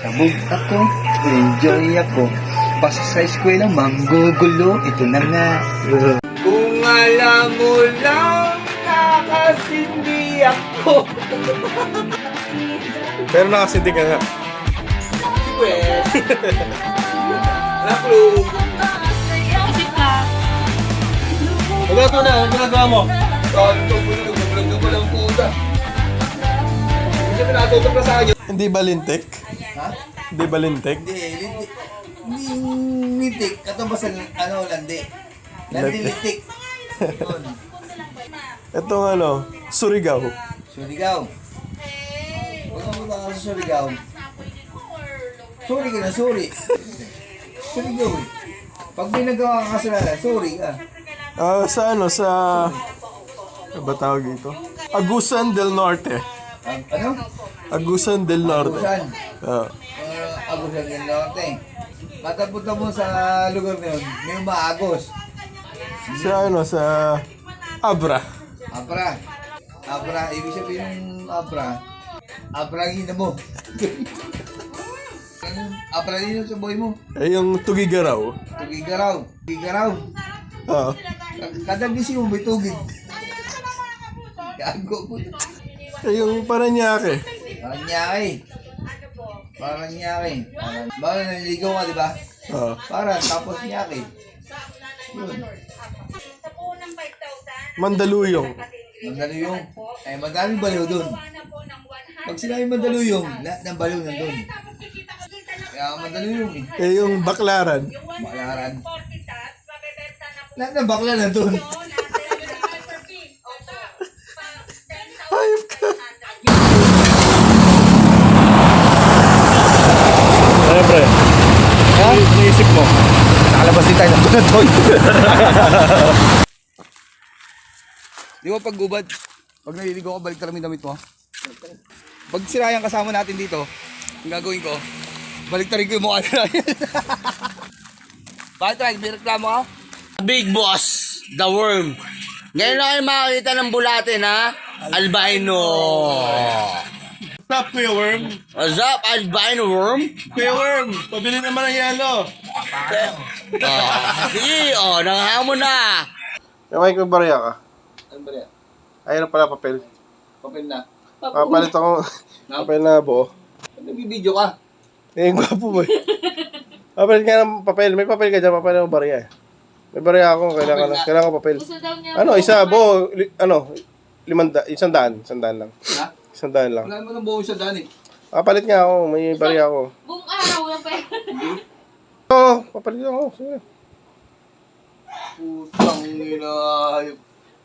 Sabog ako, enjoy ako. Pasok sa eskwela, manggugulo. Ito na nga. Kung alam mo lang, nakasindi ako. Pero nakasindi ka nga. Well, Naklo. Magato na, ang ginagawa mo. Kanto mo na, nagbulag ka palang puta. Hindi siya pinatutok na sa akin. Hindi ba lintik? Ha? Hindi ba lintik? Hindi litik. Ito ba sa landi? Landi litik. Itong ano, Surigao. Surigao. Huwag ka muna ka sa Surigao. Sorry ka na, sorry. Surigao eh. Pag may nagawa ka kasalanan, sorry ka. Sa ano, sa... Ano ba tawag dito? Agusan del Norte. Ano? Agusan del Norte. Agusan. Ah. Agusan del Norte. Matapunta mo sa lugar na yun, may umaagos. Sa ano, sa... Abra. Abra. Abra, ibig sabihin ng Abra. Abra ang ina mo. Abra din yung sa boy mo. Eh, yung Tugigaraw. Tugigaraw. Tugigaraw. Ah. Kada gising mo may tugig. Gago po. Eh, yung Paranaque. Paranaque. Paranaque. Baka naniligaw ka, di ba? Ah. Para, tapos niyake. Yun. Mandaluyong. Mandaluyong. Eh, madaming baliw dun. Pag sinabi Mandaluyong, lahat ng baliw nandun. Kaya Mandaluyong eh. Eh, yung Baklaran. Baklaran. Lahat ng bakla nandun. Hayop ka. Siyempre. Ha? Naisip mo. Nakalabas din tayo ng bunad, boy. Di ba pag gubad, pag naliligo ko, balik talamin damit mo. Pag sirayang kasama natin dito, ang gagawin ko, balik tarin ko yung mukha na yan. Bakit tayo? May reklamo ka? Big Boss, the worm. Ngayon na kayo makakita ng bulatin, ha? Albino. What's up, Kuya Worm? What's up, albino worm? Kuya Worm, pabili naman ng yelo. Sige, nangahamon na. May kong barya ka. Ano ba yan? Ayun na pala papel. Papel na. Papalit ako. Papel na buo. Nagbibideo ka. Eh, gwapo mo eh. Papalit ka ng papel. May papel ka dyan, papel ng barya eh. May barya ako, kailangan ko papel. Ano, isa buo, isang daan lang. Ha? Isang daan lang. Wala mo ng buong siya daan eh. Papalit nga ako, may barya ako. Buong araw na pa. Oo, papalit ako. Sige. Putang ina.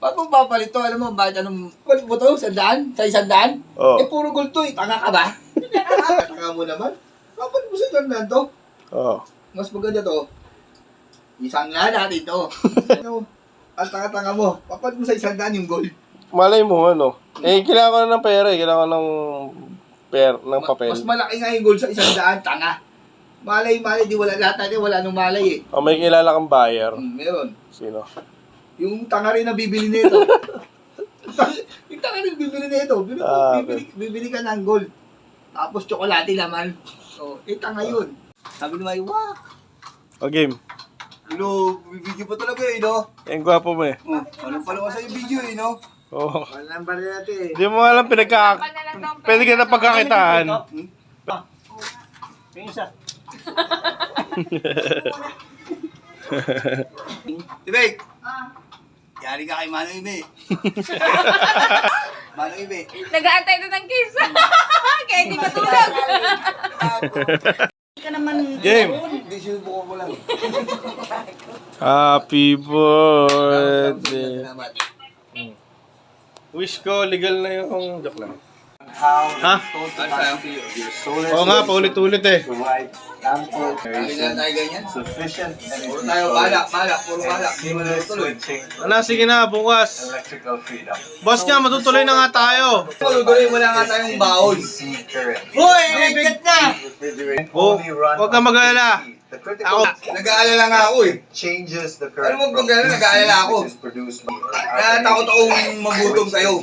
Ba't mo papalit to? Alam mo, bakit anong... Palit mo to? Sandaan? Sa isandaan? Oo. Eh, puro gold to eh. Tanga ka ba? Tanga mo naman. Papalit mo sa isandaan to? Oo. Mas maganda to. Isang lana dito. Ang tanga-tanga mo. Papalit mo sa isandaan yung gold. Malay mo, ano. Eh, kailangan ko na ng pera eh. Kailangan ko ng papel. Mas malaki nga yung gold sa isandaan. Tanga. Malay, di wala lahat natin. Wala nung malay eh. O, may kilala kang buyer. Meron. Sino? Yung tanga rin na bibili nito. Yung tanga rin bibili nito. Bibili ka ng gold. Tapos tsokolate naman. So, tanga yun. Sabi ni May, wak. O, game. Bibigyan pa talaga eh, no? Yung gwapo mo eh. Anong pala sa yung video eh, no? Oo. Wala nang bari natin eh. Hindi mo alam pwede ka na pagkakitaan. Tibig! Yari ka kay Manong Ibe. Manong Ibe. Nag-aantay na ng kiss. Kaya hindi matulog. Game. Hindi sinubukan ko lang. Happy birthday. Salamat. Wish ko legal na yung joke lang. Ha? Ano sa'yo? Oo nga, paulit-ulit eh. Sabi na tayo ganyan. Puro tayo balak. Puro balak. Hindi mo na tuloy. Ano, sige na, bukas. Boss nga, matutuloy na nga tayo. Tuloy, wala nga tayong baon. Hoy! Bigat na! Oh, huwag ka mag-alala. Ako. Nag-aalala nga ako eh. Ano mo pag gano'n, nag-aalala ako. Kaya takot akong magutom sa'yo.